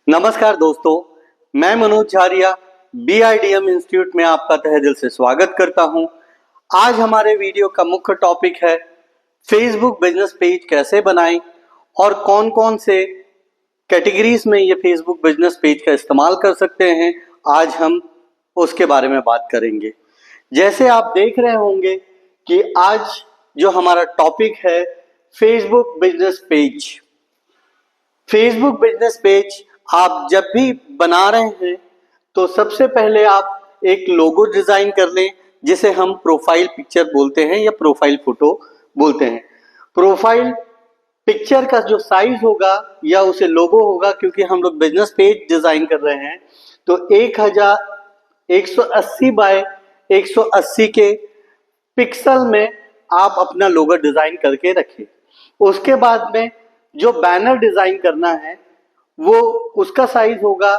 नमस्कार दोस्तों, मैं मनोज झारिया BIDM इंस्टीट्यूट में आपका तहे दिल से स्वागत करता हूं। आज हमारे वीडियो का मुख्य टॉपिक है फेसबुक बिजनेस पेज कैसे बनाएं और कौन कौन से कैटेगरीज में ये फेसबुक बिजनेस पेज का इस्तेमाल कर सकते हैं। आज हम उसके बारे में बात करेंगे। जैसे आप देख रहे होंगे कि आज जो हमारा टॉपिक है Facebook business page. Facebook business page आप जब भी बना रहे हैं तो सबसे पहले आप एक लोगो डिजाइन कर लें, जिसे हम प्रोफाइल पिक्चर बोलते हैं या प्रोफाइल फोटो बोलते हैं। प्रोफाइल पिक्चर का जो साइज होगा या उसे लोगो होगा, क्योंकि हम लोग बिजनेस पेज डिजाइन कर रहे हैं, तो 1180 बाय 180 के पिक्सल में आप अपना लोगो डिजाइन करके रखें। उसके बाद में जो बैनर डिजाइन करना है वो उसका साइज होगा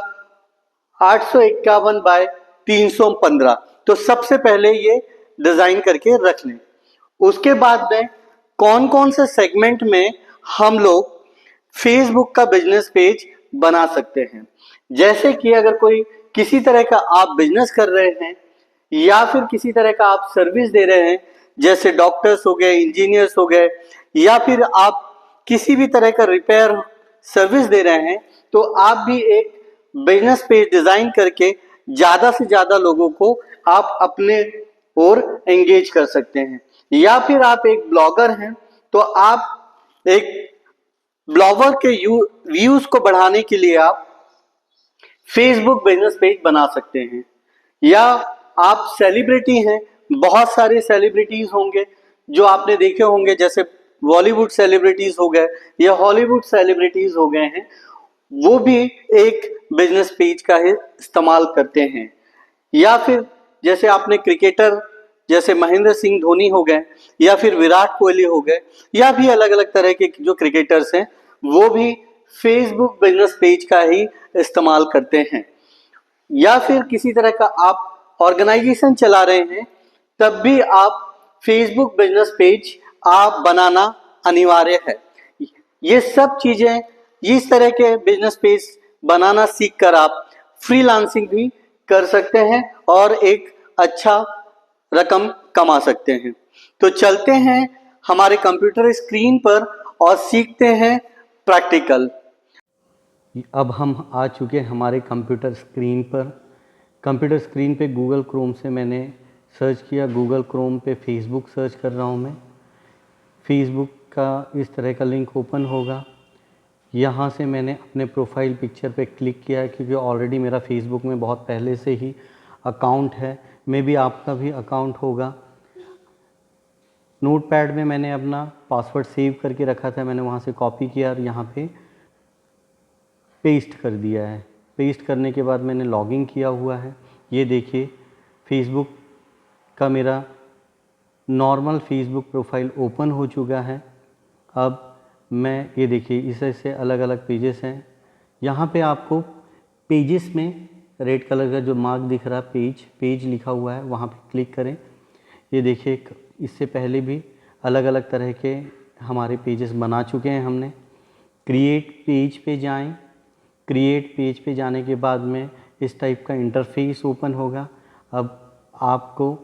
851 बाय 315। तो सबसे पहले ये डिजाइन करके रख लें। उसके बाद में कौन कौन से सेगमेंट में हम लोग फेसबुक का बिजनेस पेज बना सकते हैं। जैसे कि अगर कोई किसी तरह का आप बिजनेस कर रहे हैं या फिर किसी तरह का आप सर्विस दे रहे हैं, जैसे डॉक्टर्स हो गए, इंजीनियर्स हो गए, या फिर आप किसी भी तरह का रिपेयर सर्विस दे रहे हैं, तो आप भी एक बिजनेस पेज डिजाइन करके ज्यादा से ज्यादा लोगों को आप अपने ओर एंगेज कर सकते हैं। या फिर आप एक ब्लॉगर हैं तो आप एक ब्लॉगर के व्यूज को बढ़ाने के लिए आप फेसबुक बिजनेस पेज बना सकते हैं। या आप सेलिब्रिटी हैं, बहुत सारे सेलिब्रिटीज होंगे जो आपने देखे होंगे, जैसे बॉलीवुड सेलिब्रिटीज हो गए या हॉलीवुड सेलिब्रिटीज हो गए हैं, वो भी एक बिजनेस पेज का ही इस्तेमाल करते हैं। या फिर जैसे आपने क्रिकेटर जैसे महेंद्र सिंह धोनी हो गए या फिर विराट कोहली हो गए, या भी अलग अलग तरह के जो क्रिकेटर्स हैं, वो भी फेसबुक बिजनेस पेज का ही इस्तेमाल करते हैं। या फिर किसी तरह का आप ऑर्गेनाइजेशन चला रहे हैं, तब भी आप फेसबुक बिजनेस पेज आप बनाना अनिवार्य है। ये सब चीजें, इस तरह के बिजनेस पेज बनाना सीखकर आप फ्रीलांसिंग भी कर सकते हैं और एक अच्छा रकम कमा सकते हैं। तो चलते हैं हमारे कंप्यूटर स्क्रीन पर और सीखते हैं प्रैक्टिकल। अब हम आ चुके हैं हमारे कंप्यूटर स्क्रीन पर। कंप्यूटर स्क्रीन पे गूगल क्रोम से मैंने सर्च किया। गूगल क्रोम पे फेसबुक सर्च कर रहा हूँ मैं। फेसबुक का इस तरह का लिंक ओपन होगा। यहाँ से मैंने अपने प्रोफाइल पिक्चर पे क्लिक किया है, क्योंकि ऑलरेडी मेरा फेसबुक में बहुत पहले से ही अकाउंट है। मे बी आपका भी अकाउंट होगा। नोटपैड में मैंने अपना पासवर्ड सेव करके रखा था, मैंने वहाँ से कॉपी किया और यहाँ पे पेस्ट कर दिया है। पेस्ट करने के बाद मैंने लॉगिन किया हुआ है। ये देखिए फेसबुक का मेरा नॉर्मल फेसबुक प्रोफाइल ओपन हो चुका है। अब मैं ये देखिए इससे अलग अलग पेजेस हैं। यहाँ पे आपको पेजेस में रेड कलर का जो मार्क दिख रहा है, पेज लिखा हुआ है, वहाँ पे क्लिक करें। ये देखिए इससे पहले भी अलग अलग तरह के हमारे पेजेस बना चुके हैं हमने। क्रिएट पेज पे जाएं। क्रिएट पेज पे जाने के बाद में इस टाइप का इंटरफेस ओपन होगा। अब आपको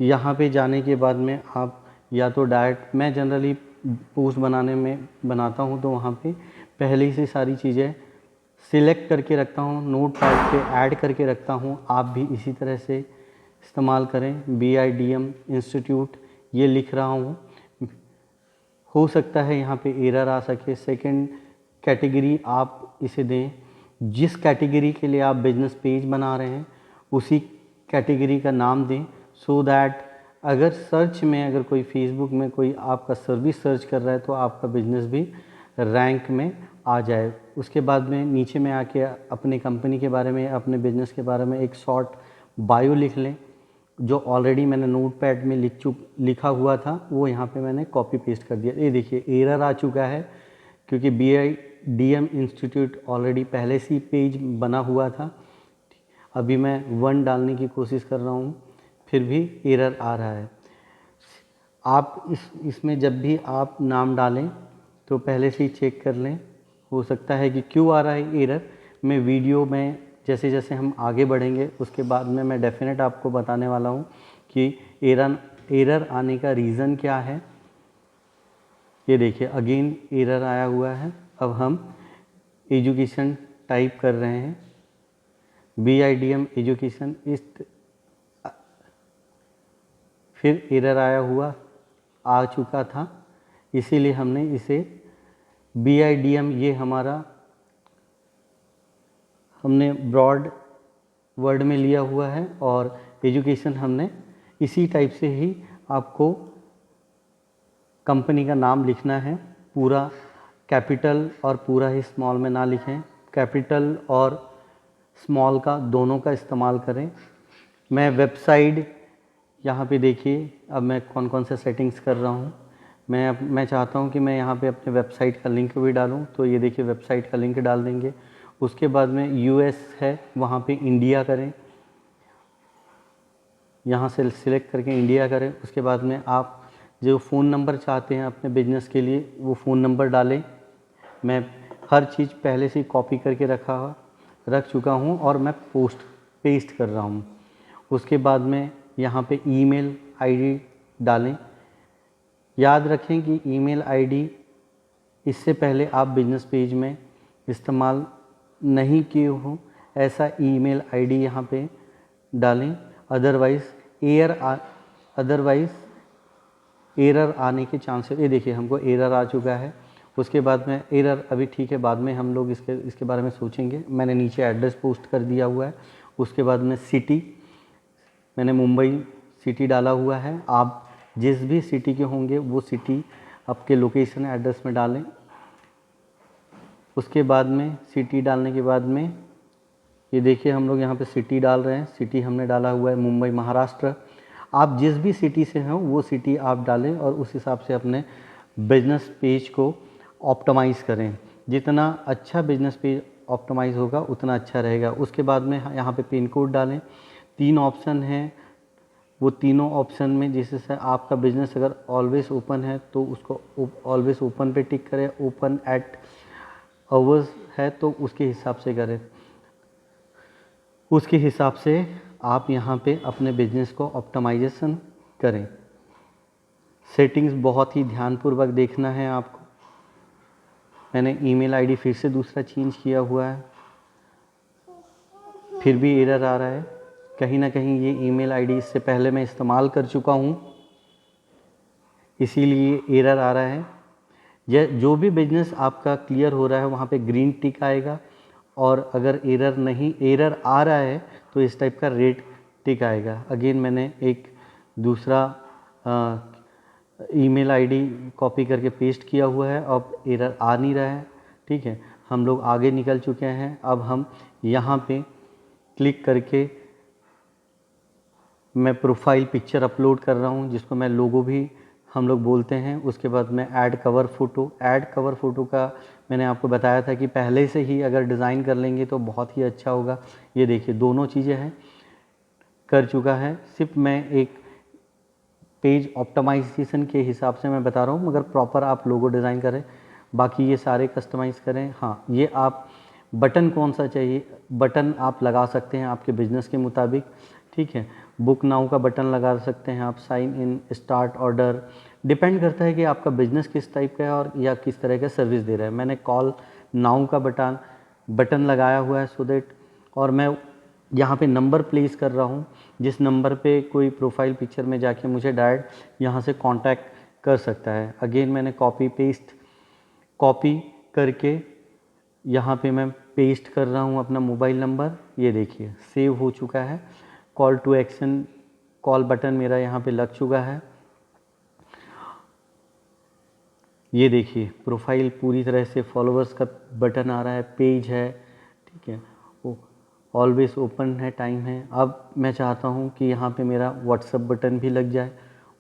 यहाँ पे जाने के बाद में आप या तो डायरेक्ट, मैं जनरली पोस्ट बनाने में बनाता हूँ तो वहाँ पे पहले से सारी चीज़ें सिलेक्ट करके रखता हूँ, नोटपैड पे ऐड करके रखता हूँ। आप भी इसी तरह से इस्तेमाल करें। BIDM इंस्टीट्यूट ये लिख रहा हूँ। हो सकता है यहाँ पे एरर आ सके। सेकंड कैटेगरी आप इसे दें, जिस कैटेगरी के लिए आप बिजनेस पेज बना रहे हैं उसी कैटेगरी का नाम दें, सो दैट अगर सर्च में अगर कोई फेसबुक में कोई आपका सर्विस सर्च कर रहा है तो आपका बिजनेस भी रैंक में आ जाए। उसके बाद में नीचे में आके अपने कंपनी के बारे में, अपने बिजनेस के बारे में एक शॉर्ट बायो लिख लें, जो ऑलरेडी मैंने नोटपैड में लिखा हुआ था वो यहाँ पे मैंने कॉपी पेस्ट कर दिया। ये देखिए एरर आ चुका है, क्योंकि BIDM इंस्टीट्यूट ऑलरेडी पहले से ही पेज बना हुआ था। अभी मैं 1 डालने की कोशिश कर रहा हूँ, फिर भी एरर आ रहा है। आप इसमें जब भी आप नाम डालें तो पहले से ही चेक कर लें हो सकता है कि क्यों आ रहा है एरर, मैं वीडियो में जैसे जैसे हम आगे बढ़ेंगे उसके बाद में मैं डेफिनेट आपको बताने वाला हूँ कि एरर आने का रीज़न क्या है। ये देखिए अगेन एरर आया हुआ है। अब हम एजुकेशन टाइप कर रहे हैं, BIDM एजुकेशन, फिर एरर आया हुआ आ चुका था, इसीलिए हमने इसे BIDM ये हमारा हमने ब्रॉड वर्ड में लिया हुआ है और एजुकेशन हमने इसी टाइप से ही आपको कंपनी का नाम लिखना है। पूरा कैपिटल और पूरा ही स्मॉल में ना लिखें, कैपिटल और स्मॉल का दोनों का इस्तेमाल करें। मैं वेबसाइट यहाँ पे देखिए अब मैं कौन कौन से सेटिंग्स कर रहा हूँ। मैं चाहता हूँ कि मैं यहाँ पे अपने वेबसाइट का लिंक भी डालूँ, तो ये देखिए वेबसाइट का लिंक डाल देंगे। उसके बाद में US है, वहाँ पे इंडिया करें, यहाँ से सिलेक्ट करके इंडिया करें। उसके बाद में आप जो फ़ोन नंबर चाहते हैं अपने बिजनेस के लिए वो फ़ोन नंबर डालें। मैं हर चीज़ पहले से कॉपी करके रख चुका हूँ और मैं पेस्ट कर रहा हूँ। उसके बाद में यहाँ पे ईमेल आईडी डालें। याद रखें कि ईमेल आईडी इससे पहले आप बिजनेस पेज में इस्तेमाल नहीं किए हो ऐसा ईमेल आईडी यहाँ पे डालें, अदरवाइज़ एरर आने के चांसेस। ये देखिए हमको एरर आ चुका है। उसके बाद में एरर अभी ठीक है, बाद में हम लोग इसके बारे में सोचेंगे। मैंने नीचे एड्रेस पोस्ट कर दिया हुआ है। उसके बाद में सिटी मैंने मुंबई सिटी डाला हुआ है। आप जिस भी सिटी के होंगे वो सिटी आपके लोकेशन एड्रेस में डालें। उसके बाद में सिटी डालने के बाद में ये देखिए हम लोग यहाँ पे सिटी डाल रहे हैं। सिटी हमने डाला हुआ है मुंबई महाराष्ट्र। आप जिस भी सिटी से हैं वो सिटी आप डालें और उस हिसाब से अपने बिजनेस पेज को ऑप्टिमाइज़ करें। जितना अच्छा बिजनेस पेज ऑप्टिमाइज़ होगा उतना अच्छा रहेगा। उसके बाद में यहाँ पे पिन कोड डालें। 3 ऑप्शन हैं, वो तीनों ऑप्शन में जिससे आपका बिजनेस अगर ऑलवेज ओपन है तो उसको ऑलवेज ओपन पे टिक करें, ओपन एट आवर्स है तो उसके हिसाब से करें। उसके हिसाब से आप यहाँ पे अपने बिजनेस को ऑप्टिमाइजेशन करें। सेटिंग्स बहुत ही ध्यानपूर्वक देखना है आपको। मैंने ईमेल आईडी फिर से दूसरा चेंज किया हुआ है, फिर भी एरर आ रहा है। कहीं ना कहीं ये ईमेल आईडी इससे पहले मैं इस्तेमाल कर चुका हूँ, इसीलिए एरर आ रहा है। जो भी बिजनेस आपका क्लियर हो रहा है वहाँ पे ग्रीन टिक आएगा, और अगर एरर आ रहा है तो इस टाइप का रेड टिक आएगा। अगेन मैंने एक दूसरा ईमेल आईडी कॉपी करके पेस्ट किया हुआ है, अब एरर आ नहीं रहा है। ठीक है, हम लोग आगे निकल चुके हैं। अब हम यहाँ पे क्लिक करके मैं प्रोफाइल पिक्चर अपलोड कर रहा हूँ, जिसको मैं लोगो भी हम लोग बोलते हैं। उसके बाद में ऐड कवर फ़ोटो का मैंने आपको बताया था कि पहले से ही अगर डिज़ाइन कर लेंगे तो बहुत ही अच्छा होगा। ये देखिए दोनों चीज़ें हैं, कर चुका है। सिर्फ मैं एक पेज ऑप्टिमाइजेशन के हिसाब से मैं बता रहा हूँ, मगर प्रॉपर आप लोगो डिज़ाइन करें, बाकी ये सारे कस्टमाइज़ करें। हाँ, ये आप बटन कौन सा चाहिए, बटन आप लगा सकते हैं आपके बिज़नेस के मुताबिक। ठीक है, बुक नाउ का बटन लगा सकते हैं आप, sign in, start order, depend करता है कि आपका बिज़नेस किस टाइप का है और या किस तरह का सर्विस दे रहा है। मैंने कॉल नाउ का बटन लगाया हुआ है सो दैट, और मैं यहाँ पे नंबर प्लेस कर रहा हूँ, जिस नंबर पे कोई प्रोफाइल पिक्चर में जाके मुझे डायरेक्ट यहाँ से कांटेक्ट कर सकता है। अगेन मैंने कॉपी करके यहाँ पे मैं पेस्ट कर रहा हूँ अपना मोबाइल नंबर। ये देखिए सेव हो चुका है। Call to action, call button मेरा यहाँ पे लग चुका है। ये देखिए प्रोफाइल पूरी तरह से, फॉलोअर्स का बटन आ रहा है, पेज है। ठीक है, वो ऑलवेज ओपन है, टाइम है। अब मैं चाहता हूँ कि यहाँ पे मेरा व्हाट्सएप बटन भी लग जाए,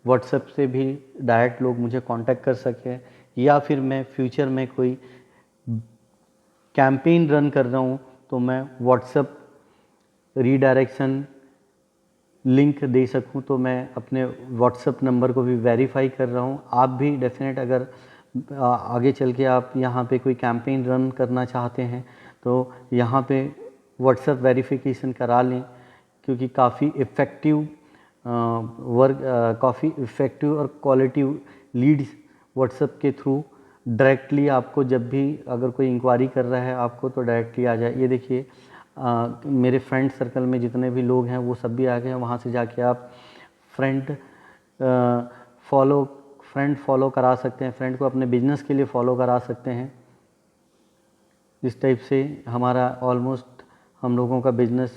व्हाट्सएप से भी डायरेक्ट लोग मुझे कांटेक्ट कर सकें, या फिर मैं फ्यूचर में कोई कैंपेन रन कर रहा हूँ तो मैं व्हाट्सएप रीडायरेक्शन लिंक दे सकूँ। तो मैं अपने व्हाट्सएप नंबर को भी वेरीफाई कर रहा हूँ। आप भी डेफिनेट अगर आगे चल के आप यहाँ पे कोई कैंपेन रन करना चाहते हैं तो यहाँ पे व्हाट्सएप वेरिफिकेशन करा लें, क्योंकि काफ़ी इफ़ेक्टिव काफ़ी इफ़ेक्टिव और क्वालिटी लीड्स व्हाट्सएप के थ्रू डायरेक्टली आपको, जब भी अगर कोई इंक्वायरी कर रहा है आपको तो डायरेक्टली आ जाए। ये देखिए मेरे फ्रेंड सर्कल में जितने भी लोग हैं वो सब भी आ गए हैं। वहाँ से जाके आप फ्रेंड फॉलो करा सकते हैं, फ्रेंड को अपने बिजनेस के लिए फॉलो करा सकते हैं। इस टाइप से हमारा ऑलमोस्ट हम लोगों का बिजनेस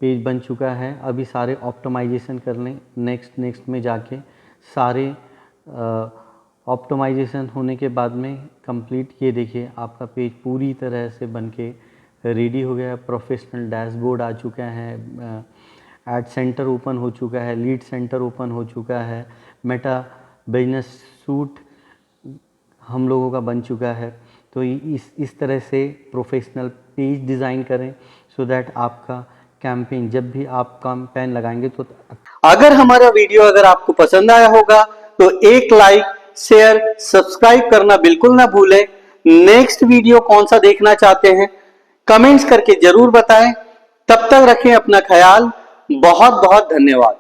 पेज बन चुका है। अभी सारे ऑप्टिमाइजेशन कर लें, नेक्स्ट में जाके सारे ऑप्टिमाइजेशन होने के बाद में कंप्लीट, ये देखिए आपका पेज पूरी तरह से बन के रेडी हो गया। प्रोफेशनल डैशबोर्ड आ चुका है, एड सेंटर ओपन हो चुका है, लीड सेंटर ओपन हो चुका है, मेटा बिजनेस सूट हम लोगों का बन चुका है। तो इस तरह से प्रोफेशनल पेज डिज़ाइन करें सो दैट आपका कैंपेन, जब भी आप कैंपेन लगाएंगे तो अगर हमारा वीडियो अगर आपको पसंद आया होगा तो एक लाइक, शेयर, सब्सक्राइब करना बिल्कुल ना भूलें। नेक्स्ट वीडियो कौन सा देखना चाहते हैं कमेंट्स करके जरूर बताएं। तब तक रखें अपना ख्याल। बहुत बहुत धन्यवाद।